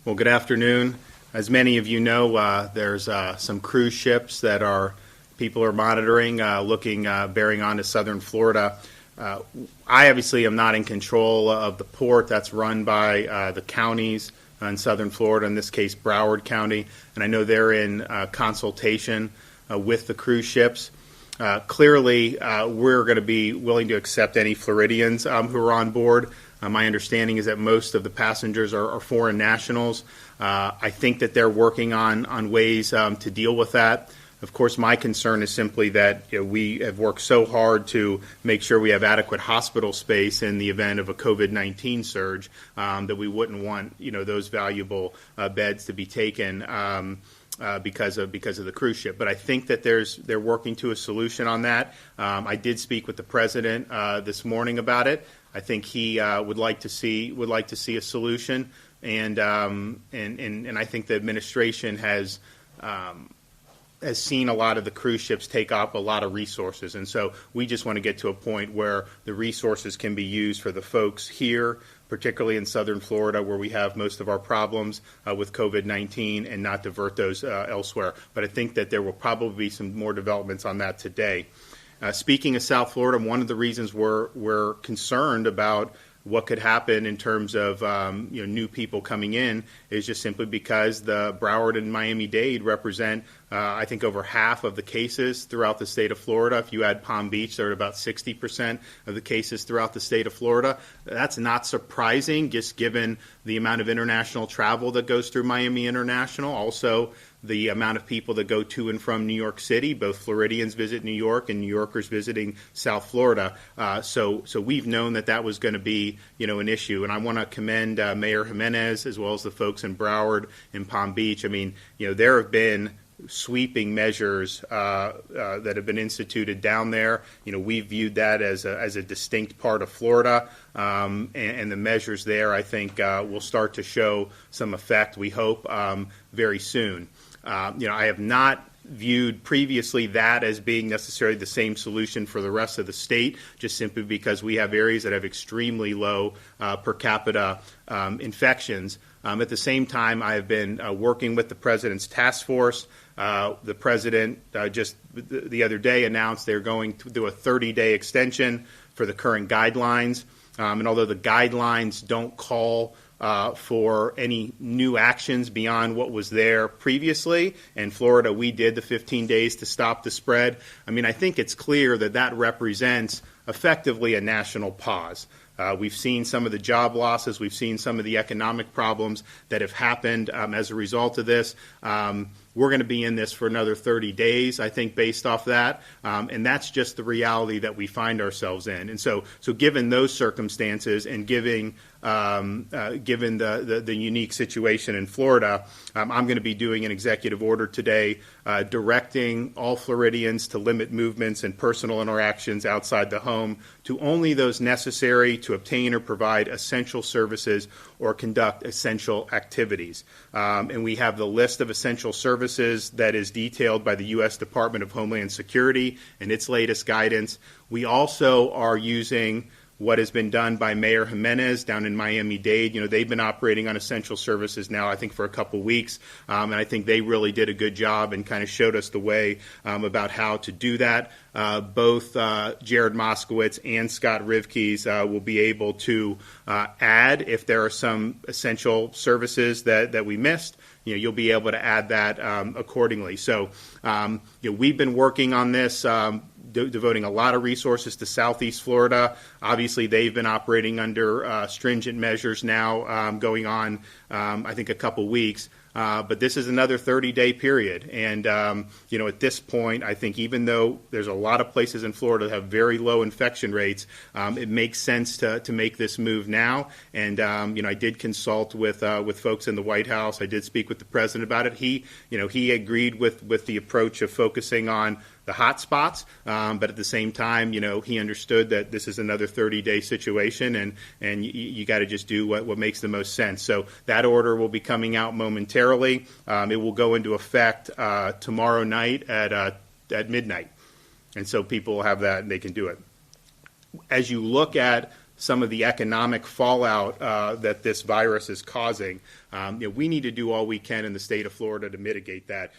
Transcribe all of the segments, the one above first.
Well, good afternoon. As many of you know, there's some cruise ships that people are monitoring, bearing on to southern Florida. I obviously am not in control of the port. That's run by the counties in southern Florida, in this case Broward County, and I know they're in consultation with the cruise ships. Clearly, we're going to be willing to accept any Floridians who are on board. My understanding is that most of the passengers are foreign nationals. I think that they're working on ways to deal with that. Of course, my concern is simply that we have worked so hard to make sure we have adequate hospital space in the event of a COVID-19 surge that we wouldn't want those valuable beds to be taken because of the cruise ship. But I think that they're working to a solution on that. I did speak with the president this morning about it. I think he would like to see a solution, and I think the administration has seen a lot of the cruise ships take up a lot of resources, and so we just want to get to a point where the resources can be used for the folks here, particularly in southern Florida, where we have most of our problems with COVID-19, and not divert those elsewhere. But I think that there will probably be some more developments on that today. Speaking of South Florida, one of the reasons we're concerned about what could happen in terms of new people coming in is just simply because the Broward and Miami-Dade represent, I think, over half of the cases throughout the state of Florida. If you add Palm Beach, they're at about 60% of the cases throughout the state of Florida. That's not surprising, just given the amount of international travel that goes through Miami International. Also, the amount of people that go to and from New York City, both Floridians visit New York and New Yorkers visiting South Florida. So we've known that was going to be, an issue. And I want to commend Mayor Jimenez as well as the folks in Broward and Palm Beach. I mean, there have been sweeping measures that have been instituted down there. We viewed that as a distinct part of Florida, and the measures there, I think, will start to show some effect, we hope, very soon. I have not viewed previously that as being necessarily the same solution for the rest of the state, just simply because we have areas that have extremely low per capita infections. At the same time, I have been working with the president's task force. The president just the other day announced they're going to do a 30-day extension for the current guidelines. And although the guidelines don't call for any new actions beyond what was there previously, in Florida we did the 15 days to stop the spread. I mean, I think it's clear that represents effectively a national pause. We've seen some of the job losses. We've seen some of the economic problems that have happened as a result of this. We're going to be in this for another 30 days, I think, based off that. And that's just the reality that we find ourselves in. And so given those circumstances and given the unique situation in Florida, I'm going to be doing an executive order today directing all Floridians to limit movements and personal interactions outside the home to only those necessary to obtain or provide essential services or conduct essential activities. And we have the list of essential services that is detailed by the U.S. Department of Homeland Security in its latest guidance. We also are using what has been done by Mayor Jimenez down in Miami-Dade. They've been operating on essential services now, I think, for a couple weeks, and I think they really did a good job and kind of showed us the way about how to do that. Both Jared Moskowitz and Scott Rivkees will be able to add if there are some essential services that we missed. You'll be able to add that accordingly. So, we've been working on this, devoting a lot of resources to Southeast Florida. Obviously, they've been operating under stringent measures now going on, I think, a couple weeks. But this is another 30-day period. And, at this point, I think even though there's a lot of places in Florida that have very low infection rates, it makes sense to make this move now. And, I did consult with folks in the White House. I did speak with the president about it. He agreed with the approach of focusing on the hot spots, but at the same time, he understood that this is another 30-day situation, and you got to just do what makes the most sense. So that order will be coming out momentarily. It will go into effect tomorrow night at midnight, and so people will have that and they can do it. As you look at some of the economic fallout that this virus is causing. We need to do all we can in the state of Florida to mitigate that.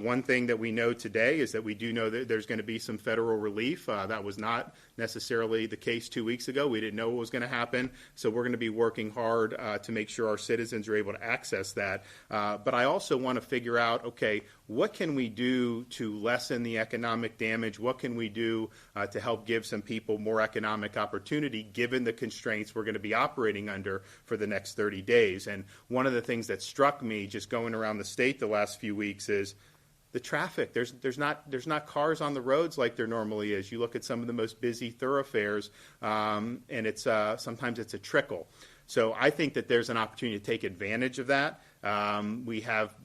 One thing that we know today is that we do know that there's going to be some federal relief. That was not necessarily the case 2 weeks ago. We didn't know what was going to happen, so we're going to be working hard to make sure our citizens are able to access that. But I also want to figure out, okay, what can we do to lessen the economic damage? What can we do to help give some people more economic opportunity given the constraints we're going to be operating under for the next 30 days? And one of the things that struck me just going around the state the last few weeks is the traffic. There's not cars on the roads like there normally is. You look at some of the most busy thoroughfares, and it's sometimes it's a trickle. So I think that there's an opportunity to take advantage of that. We have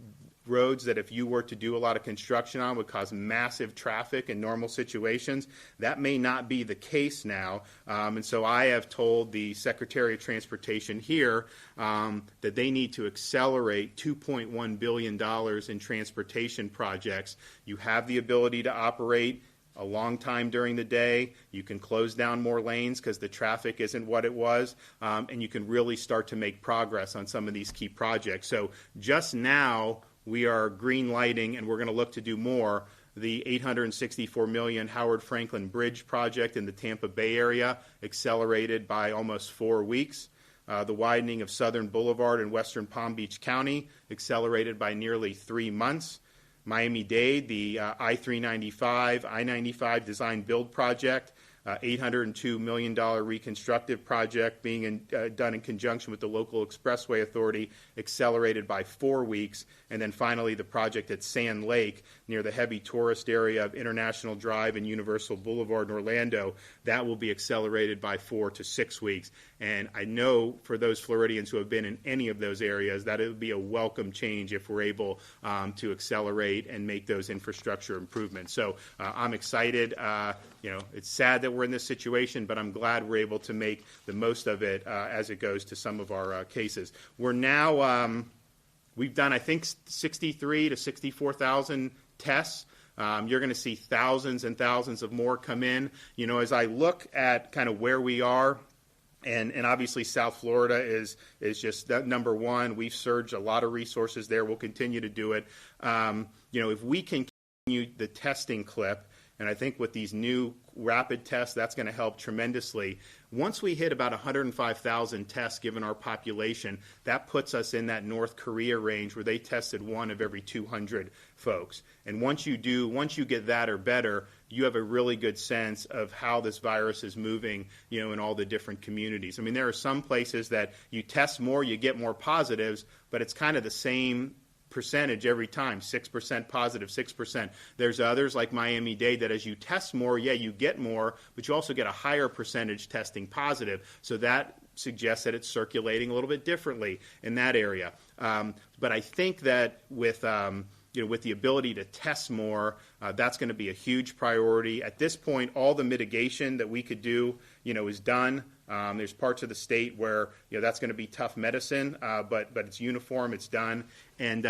roads that if you were to do a lot of construction on would cause massive traffic in normal situations. That may not be the case now. And so I have told the Secretary of Transportation here that they need to accelerate $2.1 billion in transportation projects. You have the ability to operate a long time during the day. You can close down more lanes because the traffic isn't what it was, and you can really start to make progress on some of these key projects. So just now, we are green lighting, and we're going to look to do more. The $864 million Howard Franklin Bridge project in the Tampa Bay area, accelerated by almost 4 weeks. The widening of Southern Boulevard in western Palm Beach County, accelerated by nearly 3 months. Miami-Dade, the I-395, I-95 design build project, $802 million reconstructive project being done in conjunction with the local expressway authority, accelerated by 4 weeks. And then finally, the project at Sand Lake near the heavy tourist area of International Drive and Universal Boulevard in Orlando, that will be accelerated by 4 to 6 weeks. And I know for those Floridians who have been in any of those areas that it would be a welcome change if we're able to accelerate and make those infrastructure improvements. So I'm excited. It's sad that we're in this situation, but I'm glad we're able to make the most of it as it goes to some of our cases. We're now, we've done, I think, 63 to 64,000 tests. You're going to see thousands and thousands of more come in. As I look at kind of where we are, and obviously South Florida is just number one. We've surged a lot of resources there. We'll continue to do it. If we can continue the testing clip, and I think with these new rapid tests, that's going to help tremendously. Once we hit about 105,000 tests given our population, that puts us in that North Korea range where they tested 1 of every 200 folks. And once you get that or better, you have a really good sense of how this virus is moving, in all the different communities. I mean, there are some places that you test more, you get more positives, but it's kind of the same percentage every time, 6% positive, 6%. There's others like Miami-Dade that as you test more, you get more, but you also get a higher percentage testing positive. So that suggests that it's circulating a little bit differently in that area. But I think that with the ability to test more, that's going to be a huge priority. At this point, all the mitigation that we could do, is done. There's parts of the state where that's going to be tough medicine, but it's uniform, it's done, and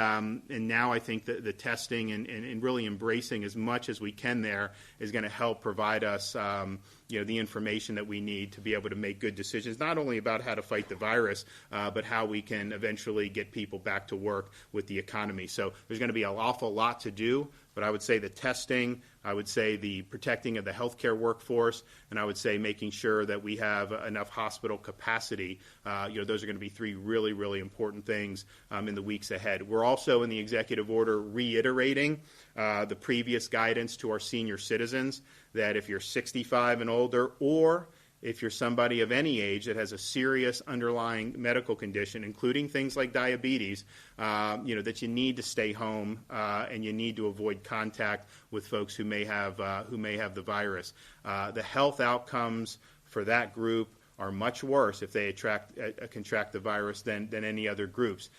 now I think that the testing and really embracing as much as we can there is going to help provide us the information that we need to be able to make good decisions, not only about how to fight the virus, but how we can eventually get people back to work with the economy. So there's going to be an awful lot to do. But I would say the testing, I would say the protecting of the healthcare workforce, and I would say making sure that we have enough hospital capacity. Those are going to be 3 really, really important things in the weeks ahead. We're also in the executive order reiterating the previous guidance to our senior citizens that if you're 65 and older, or if you're somebody of any age that has a serious underlying medical condition, including things like diabetes, that you need to stay home and you need to avoid contact with folks who may have the virus. The health outcomes for that group are much worse if they contract the virus than any other groups.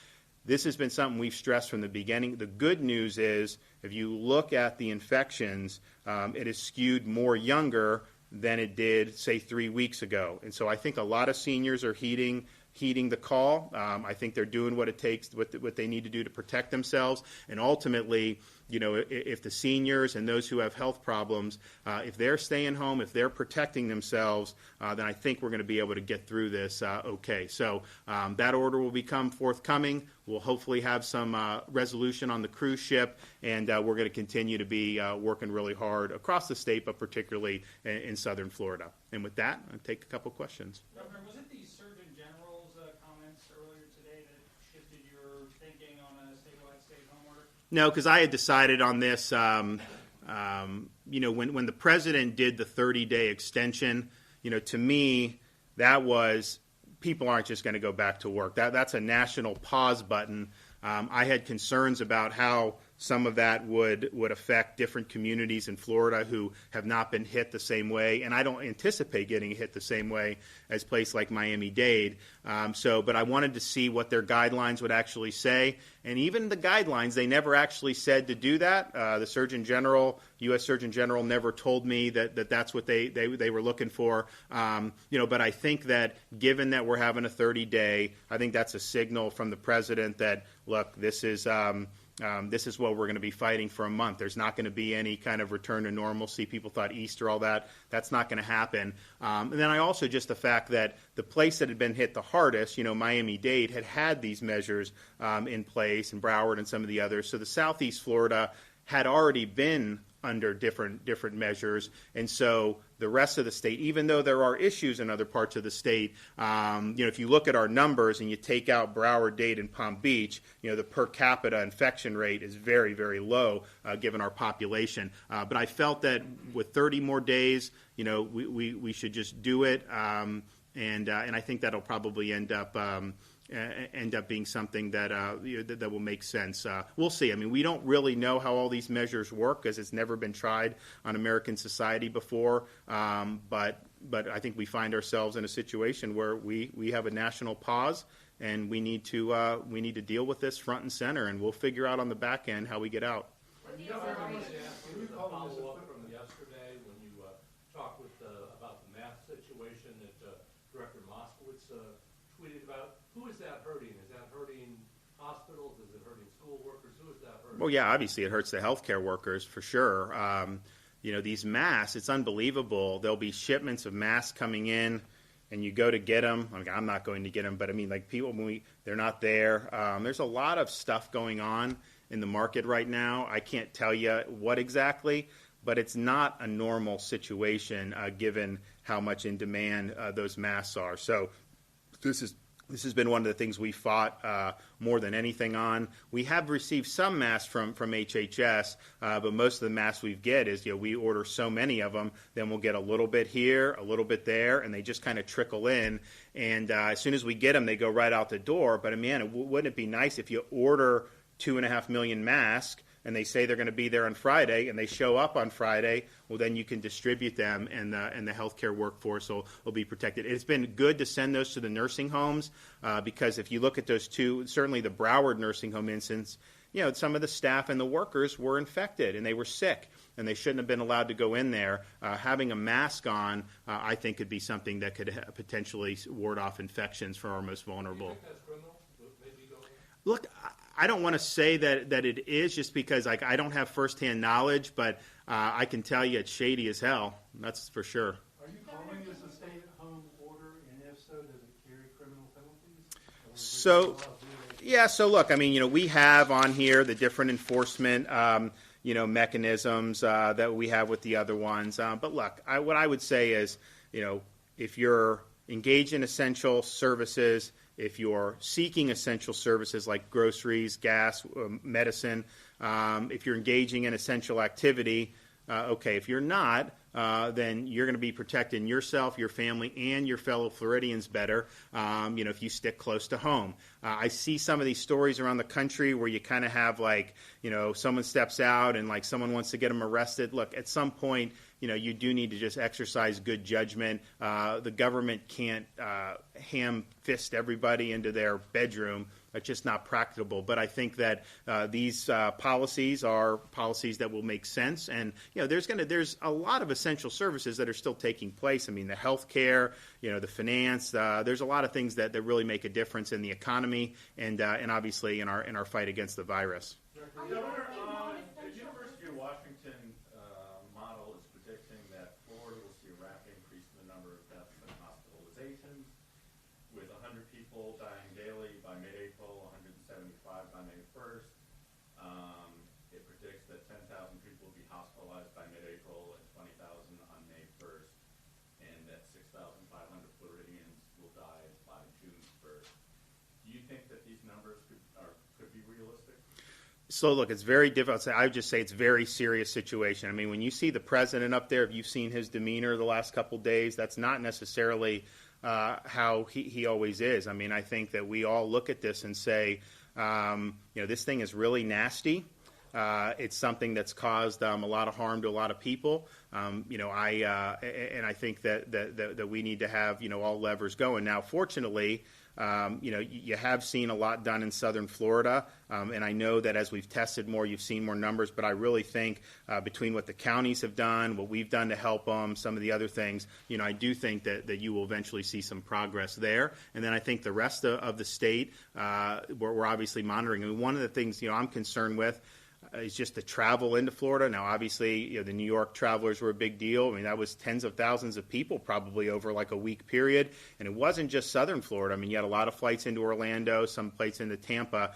This has been something we've stressed from the beginning. The good news is if you look at the infections, it is skewed more younger than it did, say, 3 weeks ago. And so I think a lot of seniors are heeding heeding the call. I think they're doing what it takes, what they need to do to protect themselves. And ultimately, if the seniors and those who have health problems, if they're staying home, if they're protecting themselves, then I think we're going to be able to get through this okay. So that order will become forthcoming. We'll hopefully have some resolution on the cruise ship, and we're going to continue to be working really hard across the state, but particularly in southern Florida. And with that, I'll take a couple questions. Governor, was it the Surgeon General's comments earlier today that shifted your thinking on a statewide stay-at-home order? No, because I had decided on this, when the president did the 30-day extension, to me, that was, people aren't just going to go back to work. That's a national pause button. I had concerns about how some of that would affect different communities in Florida who have not been hit the same way, and I don't anticipate getting hit the same way as places like Miami-Dade. But I wanted to see what their guidelines would actually say, and even the guidelines, they never actually said to do that. The Surgeon General, U.S. Surgeon General, never told me that that's what they were looking for. But I think that given that we're having a 30-day, I think that's a signal from the president that, look, this is what we're going to be fighting for a month. There's not going to be any kind of return to normalcy. People thought Easter, all that. That's not going to happen. And then I also just the fact that the place that had been hit the hardest, Miami-Dade, had these measures in place, and Broward and some of the others. So the Southeast Florida had already been under different measures, and so the rest of the state, even though there are issues in other parts of the state, if you look at our numbers and you take out Broward, Dade, and Palm Beach, the per capita infection rate is very, very low given our population. But I felt that with 30 more days, we should just do it, and I think that'll probably end up being something that that will make sense. We'll see. I mean, we don't really know how all these measures work because it's never been tried on American society before. But I think we find ourselves in a situation where we have a national pause, and we need to deal with this front and center, and we'll figure out on the back end how we get out. Can you follow up from yesterday when you talked about the math situation that Director Moskowitz tweeted about? Who is that hurting? Is that hurting hospitals? Is it hurting school workers? Who is that hurting? Well, yeah, obviously it hurts the healthcare workers for sure. These masks, it's unbelievable. There'll be shipments of masks coming in, and you go to get them. I'm not going to get them, but I mean, like people, they're not there. There's a lot of stuff going on in the market right now. I can't tell you what exactly, but it's not a normal situation given how much in demand those masks are. So this has been one of the things we fought more than anything on. We have received some masks from HHS, but most of the masks we get is, we order so many of them, then we'll get a little bit here, a little bit there, and they just kind of trickle in. And as soon as we get them, they go right out the door. But, man, wouldn't it be nice if you order 2.5 million masks, and they say they're going to be there on Friday, and they show up on Friday, well, then you can distribute them, and the healthcare workforce will be protected. It's been good to send those to the nursing homes because if you look at those two, certainly the Broward nursing home instance, some of the staff and the workers were infected, and they were sick, and they shouldn't have been allowed to go in there. Having a mask on, I think, could be something that could potentially ward off infections for our most vulnerable. Do you think that's criminal? Maybe go ahead. Look, I don't want to say that it is just because I don't have firsthand knowledge, but I can tell you it's shady as hell. That's for sure. Are you calling this a stay-at-home order, and if so, does it carry criminal penalties? So look, I mean, we have on here the different enforcement, mechanisms that we have with the other ones. But look, what I would say is, if you're engaged in essential services, if you're seeking essential services like groceries, gas, medicine, if you're engaging in essential activity, okay. If you're not, then you're going to be protecting yourself, your family, and your fellow Floridians better, if you stick close to home. I see some of these stories around the country where you kind of have someone steps out and someone wants to get them arrested. Look, at some point, you do need to just exercise good judgment. The government can't ham fist everybody into their bedroom. It's just not practicable. But I think that these policies are policies that will make sense. And there's a lot of essential services that are still taking place. I mean, the healthcare, the finance. There's a lot of things that really make a difference in the economy and obviously in our fight against the virus. Governor, the University of Washington model is predicting that Florida will see a rapid increase in the number of deaths and hospitalizations, with 100 people dying daily by mid-April, 175 by May 1st. It predicts that 10,000 people will be hospitalized by mid-April and 20,000 on May 1st, and that 6,500 Floridians will die by June 1st. Do you think that these numbers could be realistic? So, look, it's very difficult. I would just say it's a very serious situation. I mean, when you see the president up there, if you've seen his demeanor the last couple of days, that's not necessarily how he always is. I mean, I think that we all look at this and say, this thing is really nasty. It's something that's caused a lot of harm to a lot of people. I think that we need to have all levers going. Now, fortunately, you have seen a lot done in southern Florida, and I know that as we've tested more, you've seen more numbers, but I really think between what the counties have done, what we've done to help them, some of the other things, I do think that you will eventually see some progress there. And then I think the rest of the state, we're obviously monitoring. I mean, one of the things, I'm concerned with is just the travel into Florida. Now, obviously, the New York travelers were a big deal. I mean, that was tens of thousands of people probably over like a week period. And it wasn't just southern Florida. I mean, you had a lot of flights into Orlando, some flights into Tampa.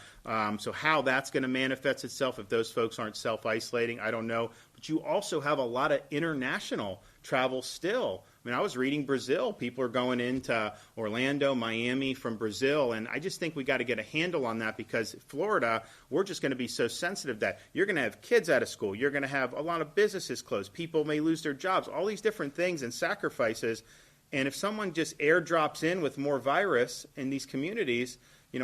So how that's going to manifest itself if those folks aren't self-isolating, I don't know. But you also have a lot of international travel still. I mean, I was reading Brazil. People are going into Orlando, Miami from Brazil, and I just think we got to get a handle on that because Florida, we're just going to be so sensitive that you're going to have kids out of school. You're going to have a lot of businesses closed. People may lose their jobs, all these different things and sacrifices. And if someone just airdrops in with more virus in these communities,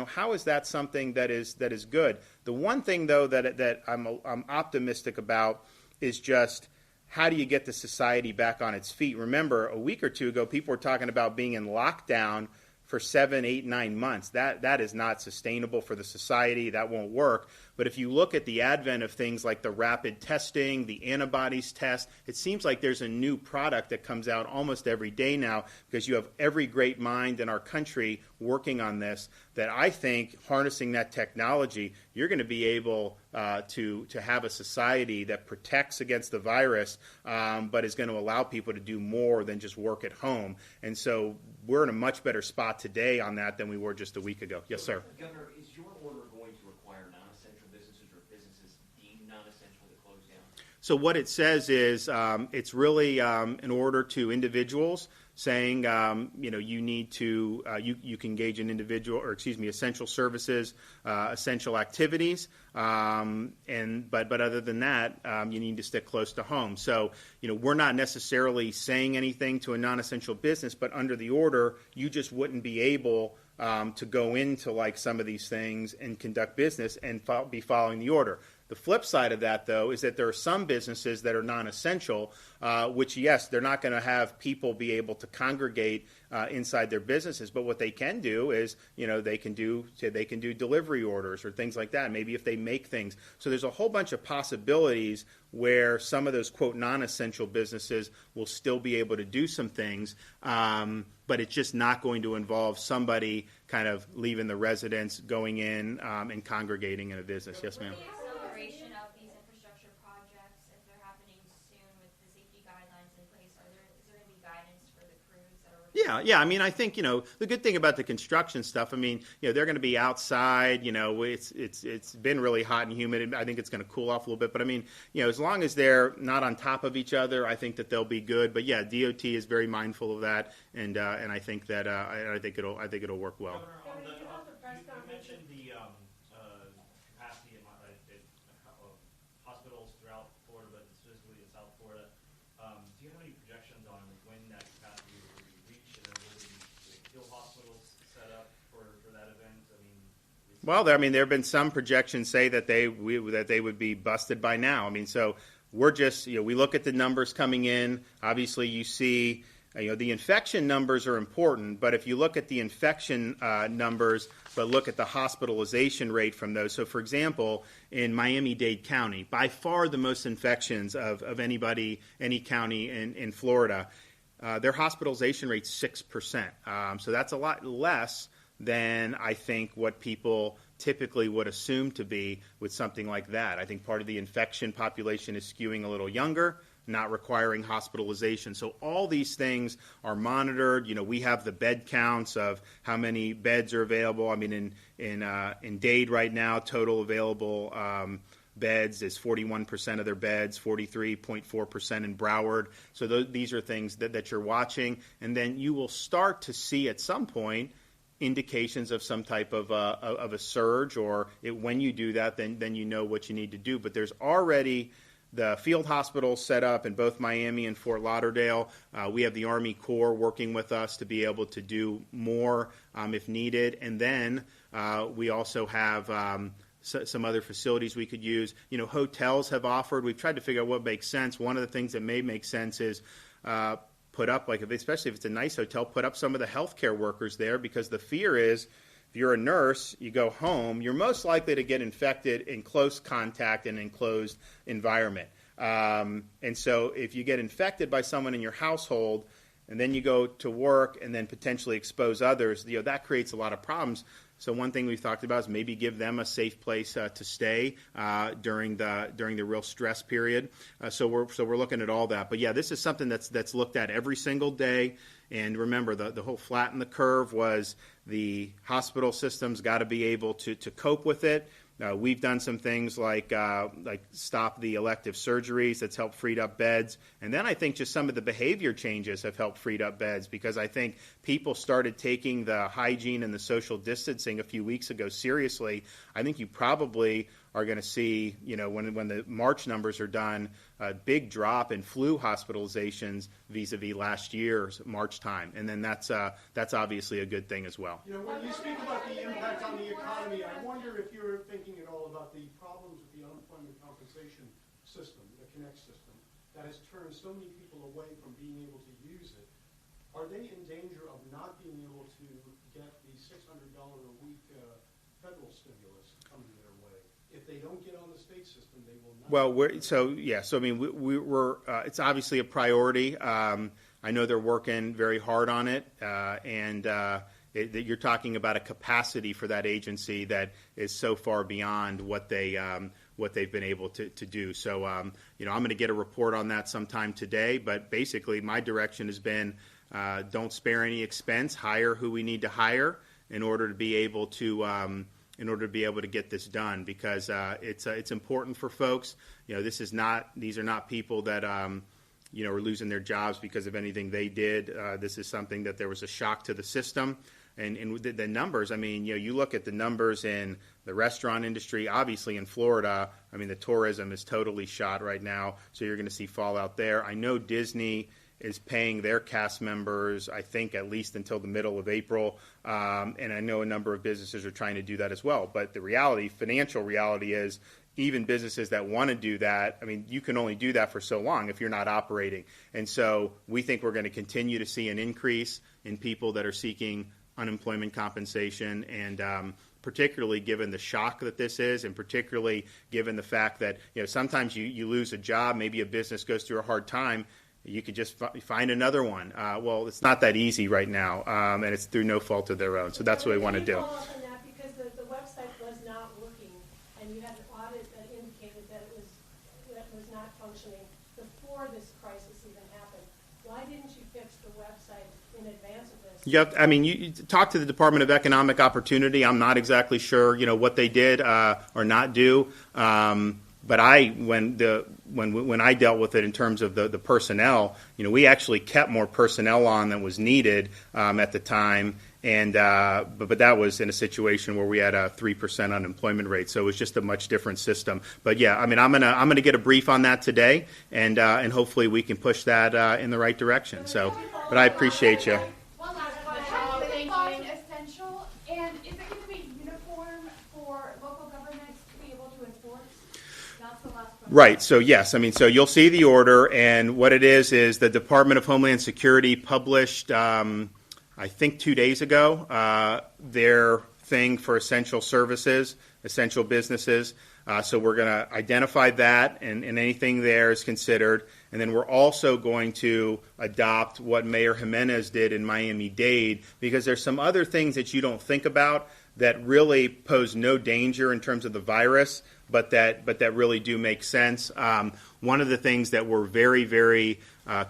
how is that something that is good? The one thing, though, that I'm optimistic about is just how do you get the society back on its feet? Remember, a week or two ago, people were talking about being in lockdown for 7, 8, 9 months. That is not sustainable for the society. That won't work. But if you look at the advent of things like the rapid testing, the antibodies test, it seems like there's a new product that comes out almost every day now because you have every great mind in our country working on this, that I think harnessing that technology, you're going to be able to have a society that protects against the virus, but is going to allow people to do more than just work at home. And so we're in a much better spot today on that than we were just a week ago. Yes, sir. Governor, is your order going to require non-essential businesses or businesses deemed non-essential to close down? So what it says is it's really an order to individuals saying, you need to, you can engage in essential services, essential activities, but other than that, you need to stick close to home. So, we're not necessarily saying anything to a non-essential business, but under the order, you just wouldn't be able to go into like some of these things and conduct business and be following the order. The flip side of that, though, is that there are some businesses that are non-essential, which, yes, they're not going to have people be able to congregate inside their businesses. But what they can do is, they can do delivery orders or things like that. Maybe if they make things. So there's a whole bunch of possibilities where some of those, quote, non-essential businesses will still be able to do some things, but it's just not going to involve somebody kind of leaving the residence, going in and congregating in a business. Yes, ma'am. Acceleration of these infrastructure projects, if they're happening soon with the safety guidelines in place, is there going to be guidance for the crews that are? Yeah. I mean, I think the good thing about the construction stuff. I mean, they're going to be outside. It's been really hot and humid. I think it's going to cool off a little bit. But I mean, as long as they're not on top of each other, I think that they'll be good. But yeah, DOT is very mindful of that, and I think that I think it'll work well. Governor, you mentioned the capacity of hospitals throughout Florida, but specifically in South Florida. Do you have any projections on when that capacity will be reached, and then will there be field hospitals set up for that event? Well, there have been some projections say that they would be busted by now. I mean, so we're just, we look at the numbers coming in. Obviously, you see, the infection numbers are important, but if you look at the infection numbers, but look at the hospitalization rate from those. So, for example, in Miami-Dade County, by far the most infections of any county in Florida, their hospitalization rate's 6%. So that's a lot less than I think what people typically would assume to be with something like that. I think part of the infection population is skewing a little younger, not requiring hospitalization. So all these things are monitored. We have the bed counts of how many beds are available. I mean, in Dade right now, total available beds is 41% of their beds, 43.4% in Broward. So these are things that you're watching. And then you will start to see at some point indications of some type of a surge, or when you do that, then you know what you need to do. But there's already the field hospitals set up in both Miami and Fort Lauderdale. We have the Army Corps working with us to be able to do more if needed. And then we also have some other facilities we could use. Hotels have offered. We've tried to figure out what makes sense. One of the things that may make sense is put up, especially if it's a nice hotel, put up some of the healthcare workers there, because the fear is if you're a nurse, you go home, you're most likely to get infected in close contact in an enclosed environment. And so if you get infected by someone in your household and then you go to work and then potentially expose others, that creates a lot of problems. So one thing we've talked about is maybe give them a safe place to stay during the real stress period. So we're looking at all that. But yeah, this is something that's looked at every single day. And remember, the whole flatten the curve was the hospital system's got to be able to cope with it. We've done some things like stop the elective surgeries. That's helped freed up beds. And then I think just some of the behavior changes have helped freed up beds, because I think people started taking the hygiene and the social distancing a few weeks ago seriously. I think you probably are going to see, when the March numbers are done, a big drop in flu hospitalizations vis-a-vis last year's March time. And then that's obviously a good thing as well. When you speak about the impact on the economy, I wonder if you're thinking at all about the problems with the unemployment compensation system, the Connect system, that has turned so many people away from being able to use it. Are they in danger of not being able to get the $600 a week federal stimulus coming their way? If they don't get on the state system, they will not. Well, we're it's obviously a priority. I know they're working very hard on it, and you're talking about a capacity for that agency that is so far beyond what they've been able to do. So, I'm going to get a report on that sometime today. But basically, my direction has been don't spare any expense. Hire who we need to hire in order to be able to. Get this done, because it's important for folks. These are not people that are losing their jobs because of anything they did. This is something that there was a shock to the system. And the numbers, you look at the numbers in the restaurant industry, obviously in Florida, the tourism is totally shot right now, so you're going to see fallout there. I know Disney is paying their cast members, I think, at least until the middle of April. And I know a number of businesses are trying to do that as well. But the financial reality is, even businesses that want to do that, you can only do that for so long if you're not operating. And so we think we're going to continue to see an increase in people that are seeking unemployment compensation, and particularly given the shock that this is, and particularly given the fact that sometimes you lose a job, maybe a business goes through a hard time, you could just find another one. Well, it's not that easy right now, and it's through no fault of their own. So that's what we want to do. Follow up on that, because the website was not working, and you had an audit that indicated that it was not functioning before this crisis even happened. Why didn't you fix the website in advance of this? Yep. You talk to the Department of Economic Opportunity. I'm not exactly sure, what they did or not do. But when I dealt with it in terms of the personnel, we actually kept more personnel on than was needed at the time, and but that was in a situation where we had a 3% unemployment rate, so it was just a much different system. But yeah, I'm gonna get a brief on that today, and hopefully we can push that in the right direction. So, but I appreciate you. One last question. How is it Nonessential, and is it going to be uniform for local governments to be able to enforce? That's the last question. Right. So yes, I mean, so you'll see the order, and what it is the Department of Homeland Security published, I think 2 days ago, their thing for essential services, essential businesses. So we're going to identify that, and anything there is considered. And then we're also going to adopt what Mayor Jimenez did in Miami-Dade, because there's some other things that you don't think about that really pose no danger in terms of the virus, but that really do make sense. One of the things that we're very, very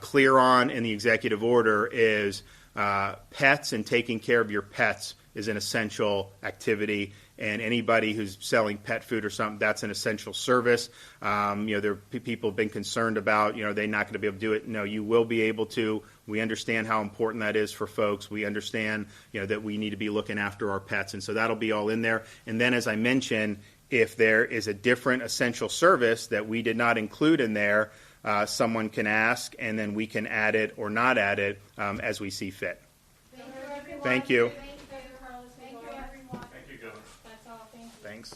clear on in the executive order is pets, and taking care of your pets is an essential activity. And anybody who's selling pet food or something, that's an essential service. There are people have been concerned about, they're not going to be able to do it. No, you will be able to. We understand how important that is for folks. We understand, that we need to be looking after our pets. And so that'll be all in there. And then, as I mentioned, if there is a different essential service that we did not include in there, someone can ask, and then we can add it or not add it as we see fit. Thank you, everyone. Thank you. Thank you, Carlos. Thank you, everyone. Thank you, Governor. That's all. Thank you. Thanks.